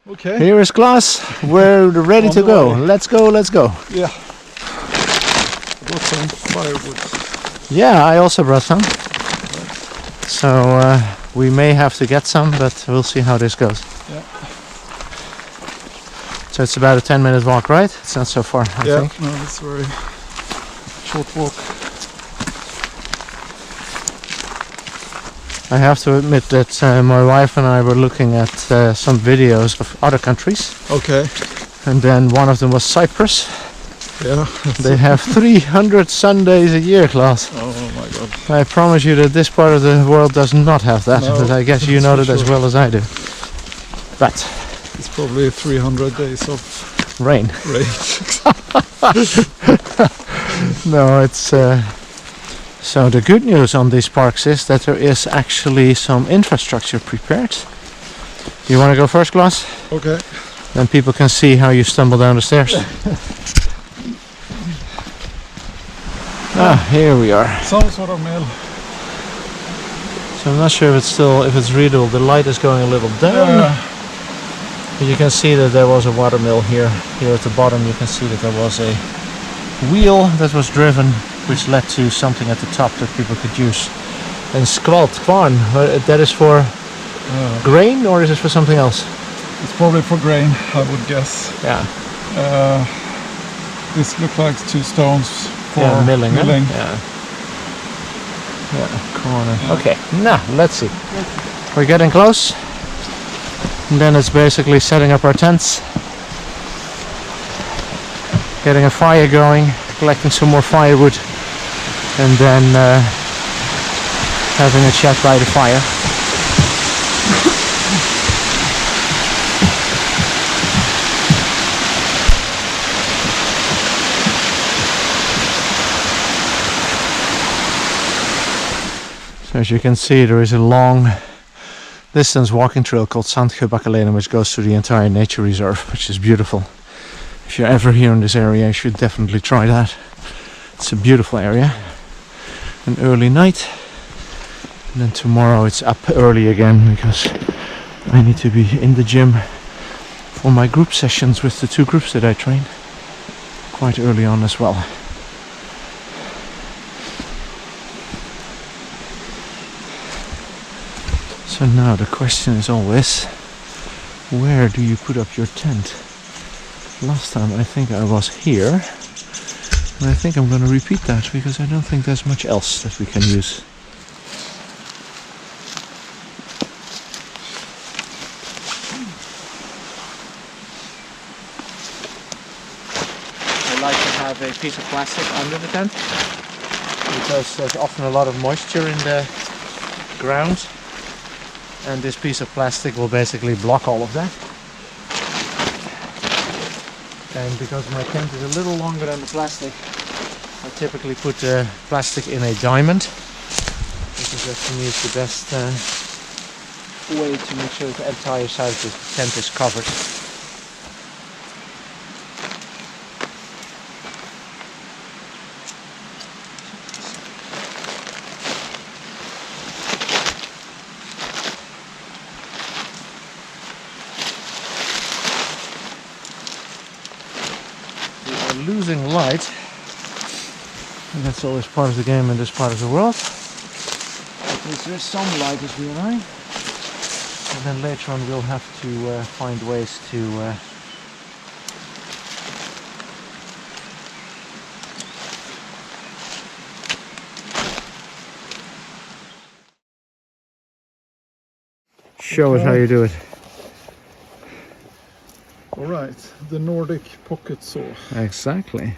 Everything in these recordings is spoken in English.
Okay. Here is glass. We're ready to go. Let's go. Yeah. I got some firewood. Yeah, I also brought some. So we may have to get some, but we'll see how this goes. Yeah. So it's about a 10-minute walk, right? It's not so far, I think. No, it's a very short walk. I have to admit that my wife and I were looking at some videos of other countries. Okay. And then one of them was Cyprus. Yeah. They have 300 Sundays a year, Klaus. Oh my god. I promise you that this part of the world does not have that, No, but I guess you know that as well as I do. But it's probably 300 days of rain. No, it's so the good news on these parks is that there is actually some infrastructure prepared. You want to go first, Klaus? Okay. Then people can see how you stumble down the stairs. Here we are. Some sort of mill. So I'm not sure if it's readable. The light is going a little down. But you can see that there was a watermill here. Here at the bottom you can see that there was a wheel that was driven, which led to something at the top that people could use. And kvarn, that is for grain, or is it for something else? It's probably for grain, I would guess. Yeah. This looks like 2 stones for milling. milling. Yeah. Corner. Okay, now let's see. We're getting close. And then it's basically setting up our tents, getting a fire going, collecting some more firewood, and then having a chat by the fire. So as you can see, there is a long distance walking trail called Sandsjöbacka, which goes through the entire nature reserve, which is beautiful. If you're ever here in this area, you should definitely try that. It's a beautiful area. An early night, and then tomorrow it's up early again because I need to be in the gym for my group sessions with the 2 groups that I train quite early on as well. So now the question is always, where do you put up your tent? Last time I think I was here, and I think I'm going to repeat that because I don't think there's much else that we can use. I like to have a piece of plastic under the tent because there's often a lot of moisture in the ground. And this piece of plastic will basically block all of that. And because my tent is a little longer than the plastic, I typically put the plastic in a diamond, because that for me is the best way to make sure that the entire side of the tent is covered. Losing light, and that's always part of the game in this part of the world. At least there's some light as we arrive, and then later on we'll have to find ways to show us how you do it. Alright, the Nordic pocket saw. Exactly.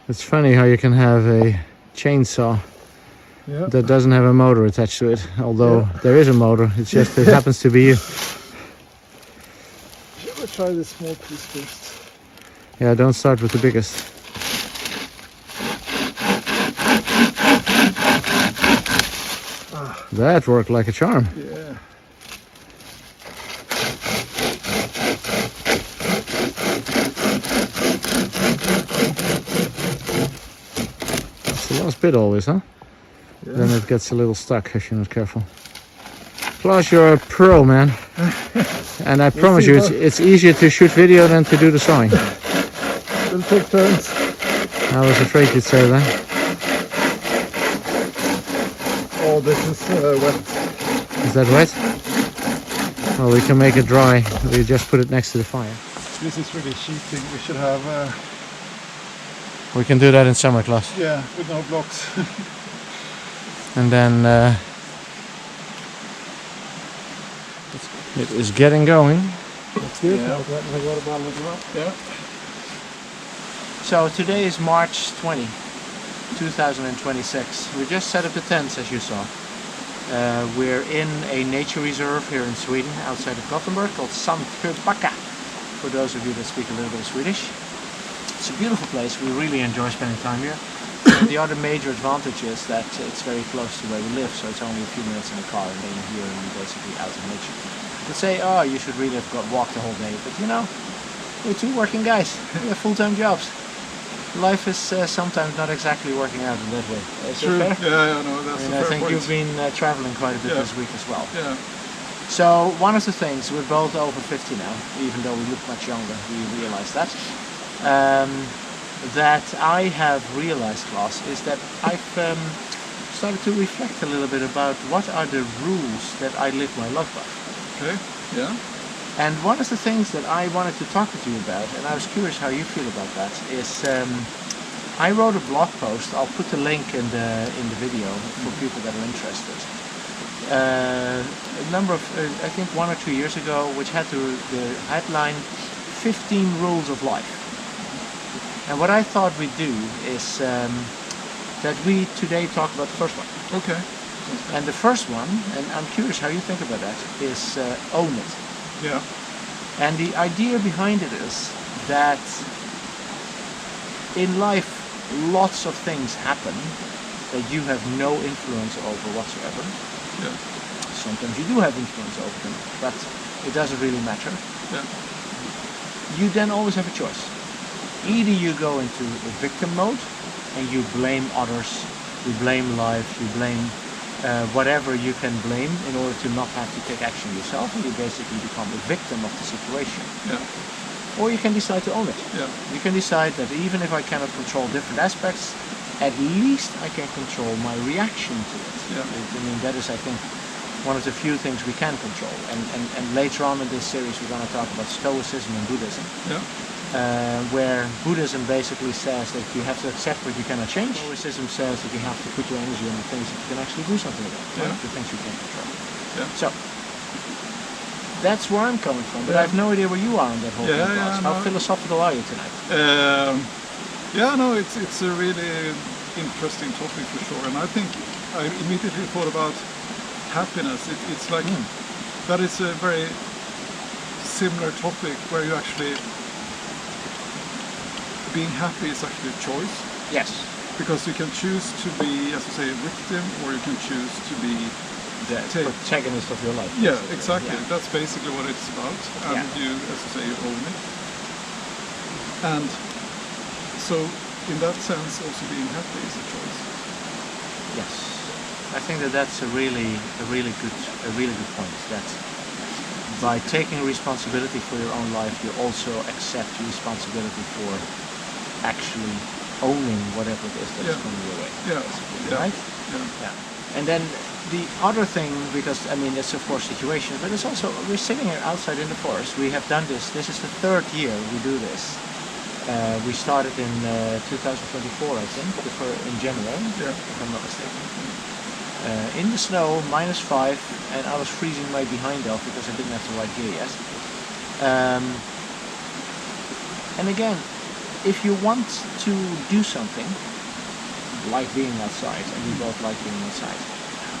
It's funny how you can have a chainsaw that doesn't have a motor attached to it, although there is a motor, it's just it happens to be you. Should I try this small piece first? Yeah, don't start with the biggest. That worked like a charm. Yeah. It's the last bit always, huh? Yeah. Then it gets a little stuck if you're not careful. Klaus, you're a pro, man. And I promise you, it's easier to shoot video than to do the sawing. We'll take turns. I was afraid you'd say that. Oh, this is wet. Is that wet? Well, we can make it dry. We just put it next to the fire. This is really cheating. We should have... We can do that in summer, Klaus. yeah, with no blocks. And then it is getting going. That's good. Yeah. So today is March 20, 2026. We just set up the tents, as you saw. We're in a nature reserve here in Sweden, outside of Gothenburg, called Sandsjöbacka, for those of you that speak a little bit of Swedish. It's a beautiful place. We really enjoy spending time here. And the other major advantage is that it's very close to where we live, so it's only a few minutes in the car, and then here you're basically out in nature. You could say, oh, you should really have walked the whole day, but you know, we're two working guys. We have full-time jobs. Life is sometimes not exactly working out in that way. Is True. it fair? Yeah, no, that's a fair I think point. you've been traveling quite a bit this week as well. Yeah. So one of the things, we're both over 50 now, even though we look much younger, we realize that. That I have realized, Klaus, is that I've started to reflect a little bit about what are the rules that I live my life by. Okay, yeah. And one of the things that I wanted to talk to you about, and I was curious how you feel about that, is I wrote a blog post. I'll put the link in the video for people that are interested. A number of, I think 1 or 2 years ago, which had the headline 15 Rules of Life. And what I thought we'd do is that we today talk about the first one. Okay. And the first one, and I'm curious how you think about that, is own it. Yeah. And the idea behind it is that in life lots of things happen that you have no influence over whatsoever. Yeah. Sometimes you do have influence over them, but it doesn't really matter. Yeah. You then always have a choice. Either you go into the victim mode and you blame others, you blame life, you blame whatever you can blame in order to not have to take action yourself, and you basically become a victim of the situation. Yeah. Or you can decide to own it. Yeah. You can decide that even if I cannot control different aspects, at least I can control my reaction to it. Yeah. I mean, that is, I think, one of the few things we can control. And later on in this series we're going to talk about Stoicism and Buddhism. Yeah. Where Buddhism basically says that you have to accept what you cannot change. Stoicism says that you have to put your energy on the things that you can actually do something about, Yeah. the things you can control. Yeah. So that's where I'm coming from, but I have no idea where you are on that whole thing. Yeah, How no. philosophical are you tonight? Yeah, no, it's a really interesting topic for sure, and I think I immediately thought about happiness. It's like that is a very similar topic where you actually being happy is actually a choice. Yes. Because you can choose to be, as I say, a victim, or you can choose to be The protagonist of your life. Yeah, basically. exactly. Yeah. That's basically what it's about. And you, as I say, you own it. And so, in that sense, also being happy is a choice. Yes. I think that's a really good point. That by taking responsibility for your own life, you also accept responsibility for actually owning whatever it is that's coming your way. Yeah. Right? Yeah. And then the other thing, because I mean it's of course situation, but it's also we're sitting here outside in the forest. We have done this. This is the 3rd year we do this. We started in 2024, I think, in January, if I'm not mistaken. In the snow, -5, and I was freezing my behind off because I didn't have the right gear yet. And again, if you want to do something, like being outside, and we both like being outside,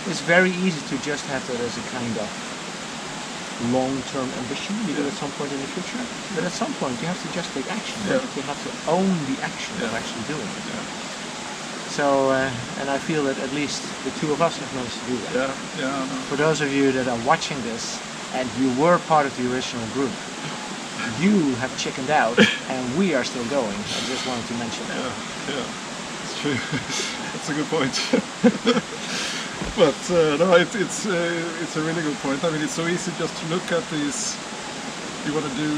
it's very easy to just have that as a kind of long-term ambition. You do it at some point in the future, but at some point you have to just take action. Yeah. You have to own the action of actually doing it. Yeah. So, and I feel that at least the two of us have managed to do that. Yeah. Yeah. No. For those of you that are watching this, and you were part of the original group, you have chickened out, and we are still going. I just wanted to mention that. Yeah. It's true. That's a good point. But no, it's a really good point. I mean, it's so easy just to look at these. You want to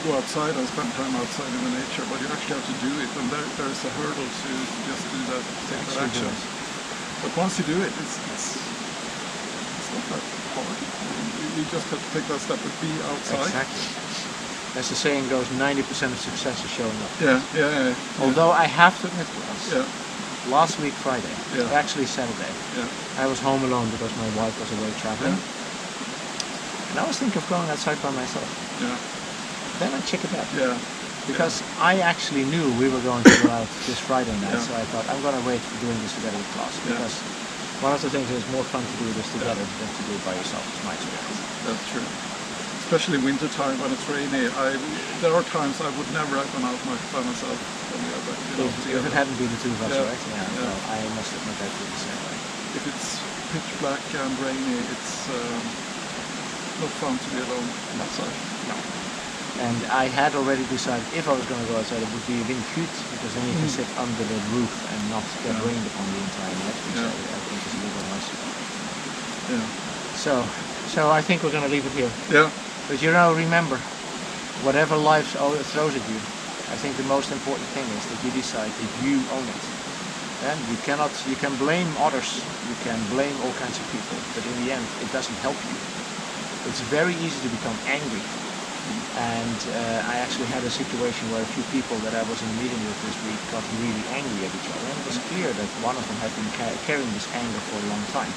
go outside and spend time outside in the nature, but you actually have to do it, and there's a hurdle to just do that, take that action. But once you do it, it's not that hard. You just have to take that step and be outside. Exactly. As the saying goes, 90% of success is showing up. Yeah. Although I have to admit to us, last week Friday, actually Saturday, I was home alone because my wife was away traveling. And I was thinking of going outside by myself. Then I checked it out. Because I actually knew we were going to go out this Friday night, so I thought I'm going to wait for doing this together with Klaus. Because one of the things is more fun to do this together than to do it by yourself, is my experience. That's true. Especially winter time when it's rainy. There are times I would never have gone out by myself. If it hadn't been the two of us, right? Well, I must admit I feel the same way. If it's pitch black and rainy, it's not fun to be alone outside. No. And I had already decided if I was going to go outside, it would be windhut, because then you can sit under the roof and not get rained upon the entire night, which I think is a little nicer. So I think we're going to leave it here. But remember, whatever life throws at you, I think the most important thing is that you decide that you own it. And you can blame others, you can blame all kinds of people, but in the end, it doesn't help you. It's very easy to become angry. And I actually had a situation where a few people that I was in a meeting with this week got really angry at each other. And it was clear that one of them had been carrying this anger for a long time.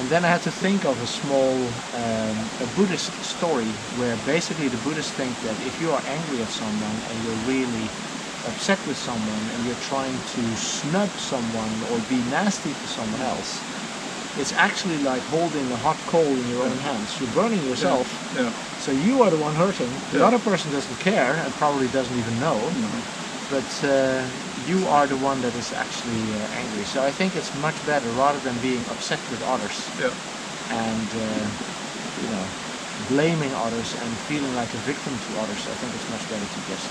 And then I had to think of a small a Buddhist story where basically the Buddhists think that if you are angry at someone and you're really upset with someone and you're trying to snub someone or be nasty to someone else, it's actually like holding a hot coal in your own hands. You're burning yourself, so you are the one hurting. The other person doesn't care and probably doesn't even know, but you are the one that is actually angry. So I think it's much better, rather than being upset with others and blaming others and feeling like a victim to others. I think it's much better to just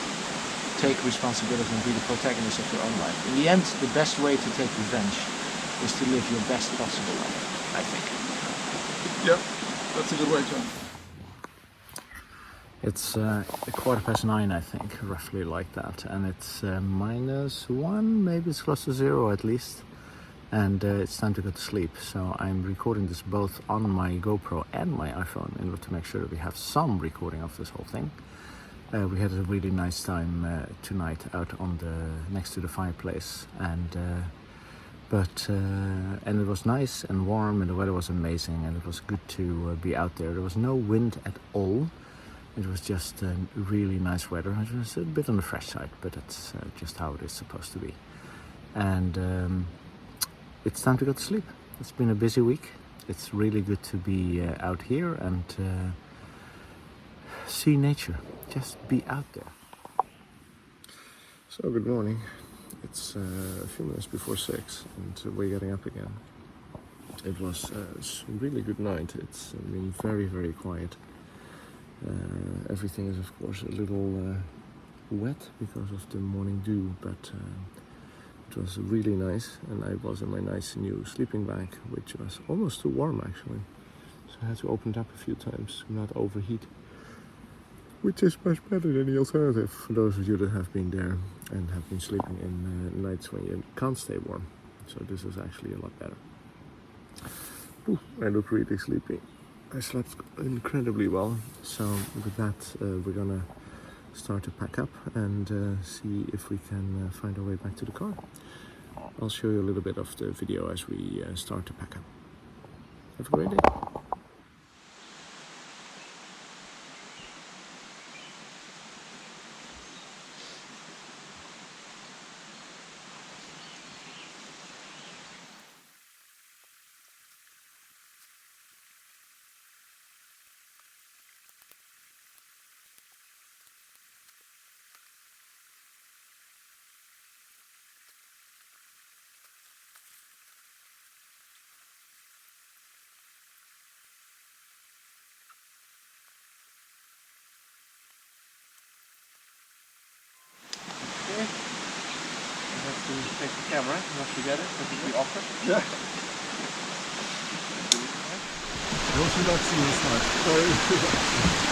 take responsibility and be the protagonist of your own life. In the end, the best way to take revenge is to live your best possible life, I think. Yeah, that's a good way to end. It's 9:15, I think, roughly like that, and it's -1, maybe it's close to 0 at least, and it's time to go to sleep. So I'm recording this both on my GoPro and my iPhone in order to make sure that we have some recording of this whole thing. We had a really nice time tonight out on next to the fireplace, and it was nice and warm, and the weather was amazing, and it was good to be out there. There was no wind at all. It was just really nice weather. It was a bit on the fresh side, but that's just how it is supposed to be. And it's time to go to sleep. It's been a busy week. It's really good to be out here and see nature. Just be out there. So good morning. It's a few minutes before 6 and we're getting up again. It was a really good night. It's been very, very quiet. Everything is of course a little wet because of the morning dew, but it was really nice, and I was in my nice new sleeping bag, which was almost too warm actually. So I had to open it up a few times to not overheat, which is much better than the alternative for those of you that have been there and have been sleeping in nights when you can't stay warm. So this is actually a lot better. Ooh, I look really sleepy. I slept incredibly well, so with that we're gonna start to pack up and see if we can find our way back to the car. I'll show you a little bit of the video as we start to pack up. Have a great day. Okay. I have to take the camera, not forget it, that will be awkward. Yeah. was relaxing this night. Very relaxing.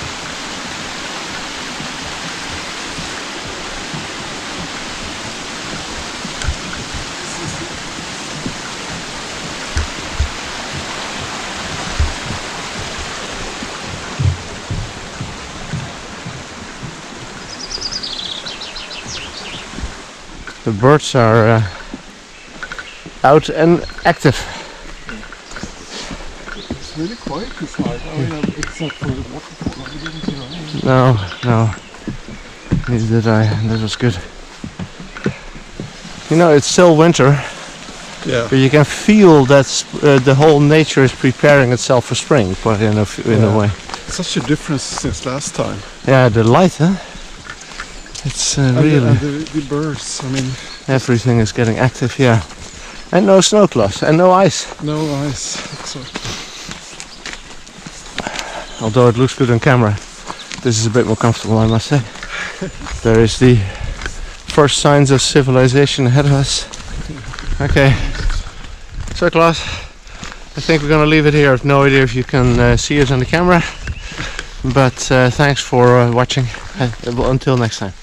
The birds are out and active. It's really quiet this night. I mean, except for the waterfall. I didn't hear anything. No, neither did I. That was good. You know, it's still winter, Yeah. but you can feel that the whole nature is preparing itself for spring, but in a way. Such a difference since last time. Yeah, the light, huh? It's really... And the birds, I mean... Everything is getting active, yeah. And no snow cloths, and no ice. No ice, exactly. Although it looks good on camera, this is a bit more comfortable, I must say. There is the first signs of civilization ahead of us. Okay, so Klaus, I think we're going to leave it here. I've no idea if you can see it on the camera, but thanks for watching. Until next time.